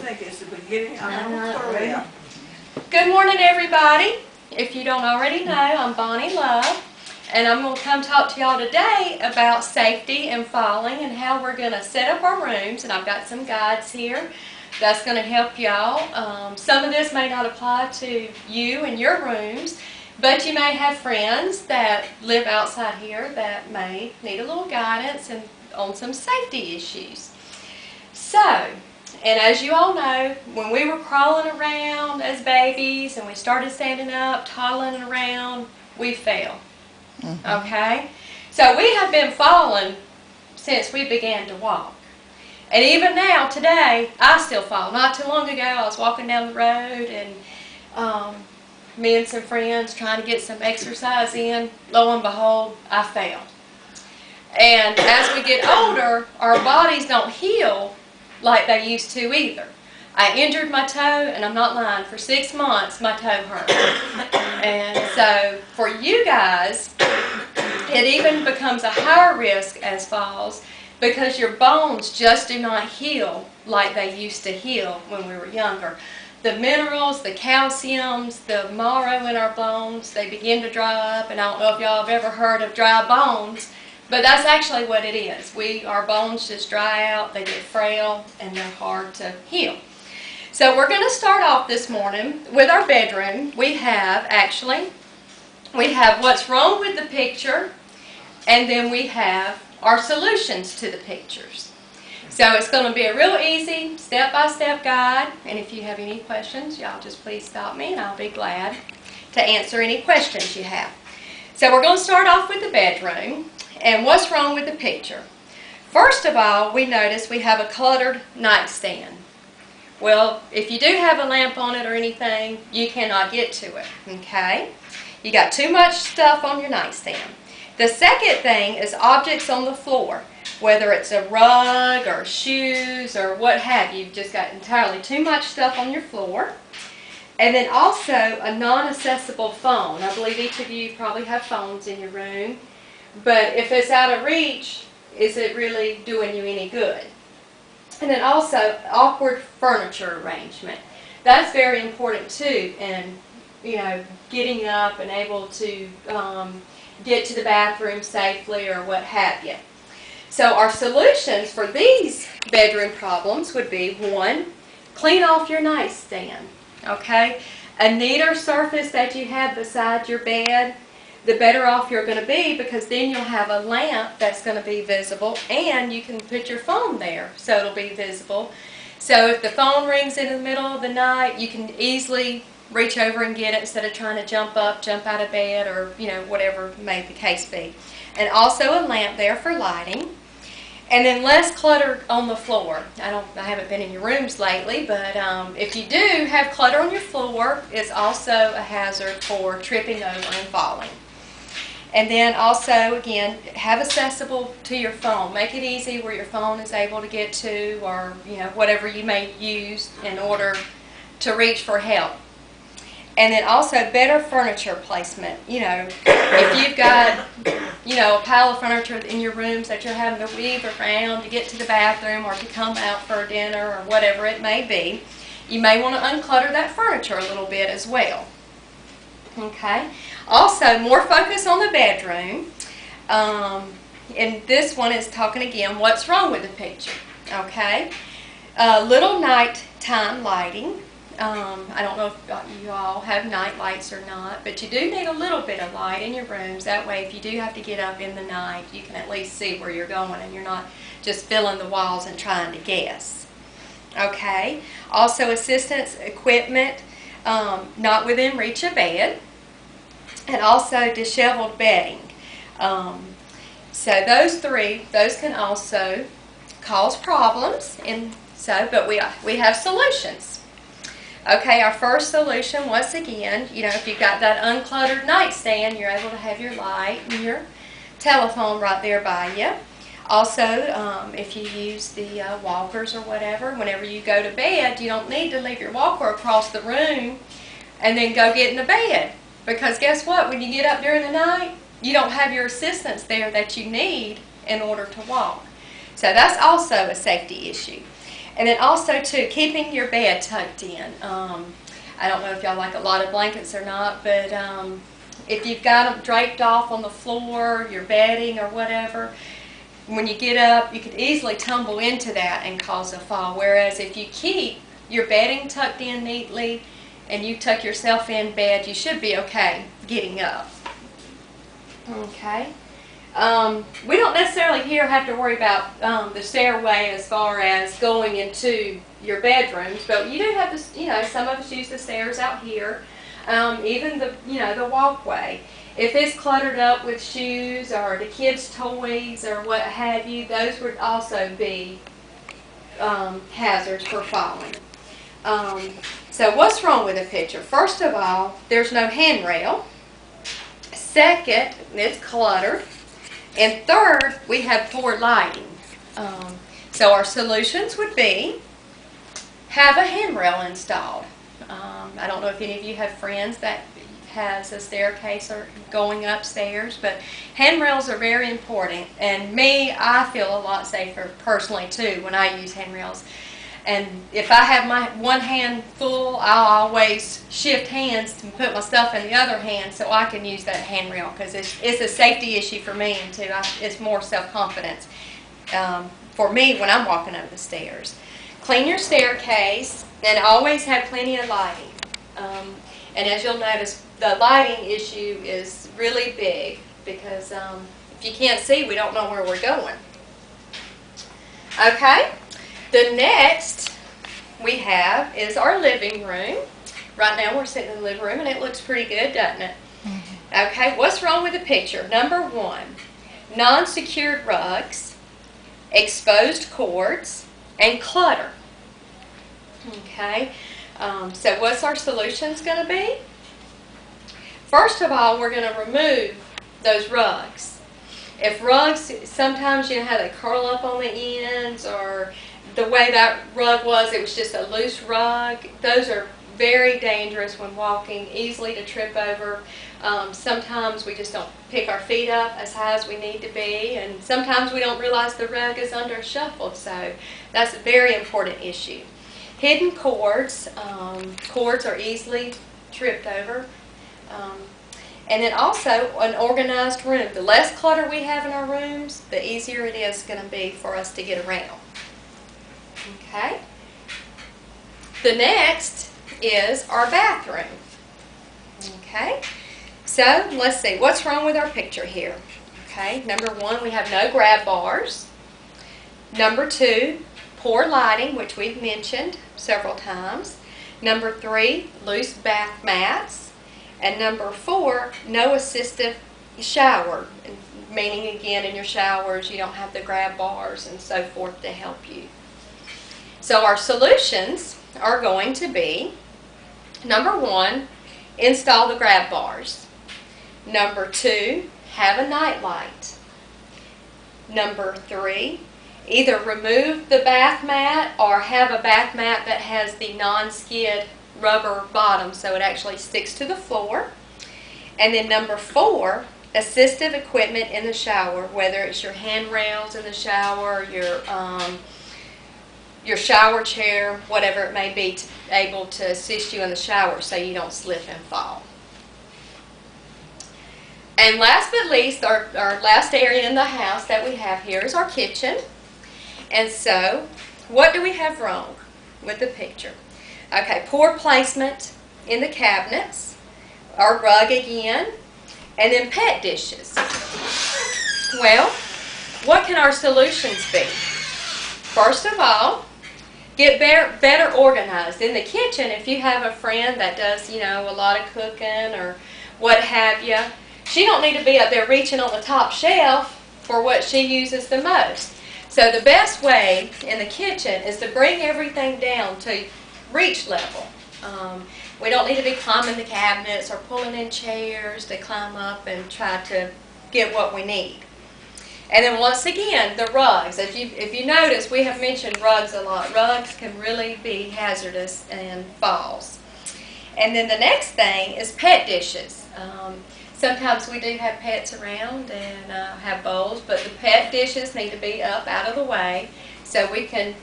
think it's the beginning. Yeah. Good morning, everybody. If you don't already know, I'm Bonnie Love, and I'm going to come talk to y'all today about safety and falling and how we're going to set up our rooms. And I've got some guides here that's going to help y'all. Some of this may not apply to you and your rooms, but you may have friends that live outside here that may need a little guidance and on some safety issues. So, and as you all know, when we were crawling around as babies and we started standing up, toddling around, we fell. Okay? So we have been falling since we began to walk. And even now, today, I still fall. Not too long ago, I was walking down the road and me and some friends trying to get some exercise in. Lo and behold, I fell. And as we get older, our bodies don't heal like they used to either. I injured my toe, and I'm not lying, for 6 months my toe hurt. And so for you guys, it even becomes a higher risk as falls because your bones just do not heal like they used to heal when we were younger. The minerals, the calciums, the marrow in our bones, they begin to dry up, and I don't know if y'all have ever heard of dry bones, but that's actually what it is. Our bones just dry out, they get frail, and they're hard to heal. So we're going to start off this morning with our bedroom. We have what's wrong with the picture, and then we have our solutions to the pictures. So it's going to be a real easy step-by-step guide, and if you have any questions, y'all just please stop me and I'll be glad to answer any questions you have. So we're going to start off with the bedroom. And what's wrong with the picture? First of all, we notice we have a cluttered nightstand. Well, if you do have a lamp on it or anything, you cannot get to it, okay? You got too much stuff on your nightstand. The second thing is objects on the floor, whether it's a rug or shoes or what have you. You've just got entirely too much stuff on your floor. And then also a non-accessible phone. I believe each of you probably have phones in your room. But if it's out of reach, is it really doing you any good? And then also awkward furniture arrangement. That's very important too in, getting up and able to get to the bathroom safely or what have you. So our solutions for these bedroom problems would be, 1, clean off your nightstand. Okay? A neater surface that you have beside your bed, the better off you're going to be, because then you'll have a lamp that's going to be visible, and you can put your phone there so it'll be visible. So if the phone rings in the middle of the night, you can easily reach over and get it instead of trying to jump up, jump out of bed, or whatever may the case be. And also a lamp there for lighting. And then less clutter on the floor. I haven't been in your rooms lately, but if you do have clutter on your floor, it's also a hazard for tripping over and falling. And then also, again, have accessible to your phone. Make it easy where your phone is able to get to, or whatever you may use in order to reach for help. And then also better furniture placement. If you've got a pile of furniture in your rooms that you're having to weave around to get to the bathroom or to come out for dinner or whatever it may be, you may want to unclutter that furniture a little bit as well. Okay. Also, more focus on the bedroom. And this one is talking again, what's wrong with the picture? Okay. Little nighttime lighting. I don't know if you all have night lights or not, but you do need a little bit of light in your rooms. That way, if you do have to get up in the night, you can at least see where you're going and you're not just filling the walls and trying to guess. Okay. Also, assistance equipment not within reach of bed. And also disheveled bedding. So those can also cause problems. But we have solutions. Okay, our first solution, once again, if you've got that uncluttered nightstand, you're able to have your light and your telephone right there by you. Also, if you use the walkers or whatever, whenever you go to bed, you don't need to leave your walker across the room and then go get in the bed. Because guess what? When you get up during the night, you don't have your assistance there that you need in order to walk. So that's also a safety issue. And then also too, keeping your bed tucked in. I don't know if y'all like a lot of blankets or not, but if you've got them draped off on the floor, your bedding or whatever, when you get up, you could easily tumble into that and cause a fall. Whereas if you keep your bedding tucked in neatly and you tuck yourself in bed, you should be okay getting up. Okay. We don't necessarily here have to worry about the stairway as far as going into your bedrooms, but you do have to, some of us use the stairs out here, even the walkway. If it's cluttered up with shoes or the kids' toys or what have you, those would also be hazards for falling. So what's wrong with the picture? First of all, there's no handrail. Second, it's cluttered. And third, we have poor lighting. So our solutions would be have a handrail installed. I don't know if any of you have friends that has a staircase or going upstairs, but handrails are very important. And I feel a lot safer personally too when I use handrails. And if I have my one hand full, I'll always shift hands and put my stuff in the other hand so I can use that handrail, because it's a safety issue for me, and too, it's more self-confidence for me when I'm walking up the stairs. Clean your staircase and always have plenty of lighting. And as you'll notice, the lighting issue is really big because if you can't see, we don't know where we're going. Okay? The next we have is our living room. Right now we're sitting in the living room and it looks pretty good, doesn't it? Mm-hmm. Okay, what's wrong with the picture? Number one, non-secured rugs, exposed cords, and clutter. Okay, so what's our solutions going to be? First of all, we're going to remove those rugs. If rugs, sometimes you know how they curl up on the ends, or the way that rug was, it was just a loose rug. Those are very dangerous when walking, easily to trip over. Sometimes we just don't pick our feet up as high as we need to be, and sometimes we don't realize the rug is under shuffled, so that's a very important issue. Hidden cords. Cords are easily tripped over. And then also an organized room. The less clutter we have in our rooms, the easier it is going to be for us to get around. Okay. The next is our bathroom. Okay. So let's see, what's wrong with our picture here? Okay. Number one, we have no grab bars. Number two, poor lighting, which we've mentioned several times. Number three, loose bath mats. And number four, no assistive shower, meaning again in your showers you don't have the grab bars and so forth to help you. So our solutions are going to be, number one, install the grab bars. Number two, have a night light. Number three, either remove the bath mat or have a bath mat that has the non-skid rubber bottom so it actually sticks to the floor. And then number four, assistive equipment in the shower, whether it's your handrails in the shower, your shower chair, whatever it may be, able to assist you in the shower so you don't slip and fall. And last but least, our last area in the house that we have here is our kitchen. And so, what do we have wrong with the picture? Okay, poor placement in the cabinets, our rug again, and then pet dishes. Well, what can our solutions be? First of all, get better organized. In the kitchen, if you have a friend that does, a lot of cooking or what have you, she don't need to be up there reaching on the top shelf for what she uses the most. So the best way in the kitchen is to bring everything down to reach level. We don't need to be climbing the cabinets or pulling in chairs to climb up and try to get what we need. And then once again, the rugs. If you notice, we have mentioned rugs a lot. Rugs can really be hazardous and falls. And then the next thing is pet dishes. Sometimes we do have pets around and have bowls, but the pet dishes need to be up out of the way so we can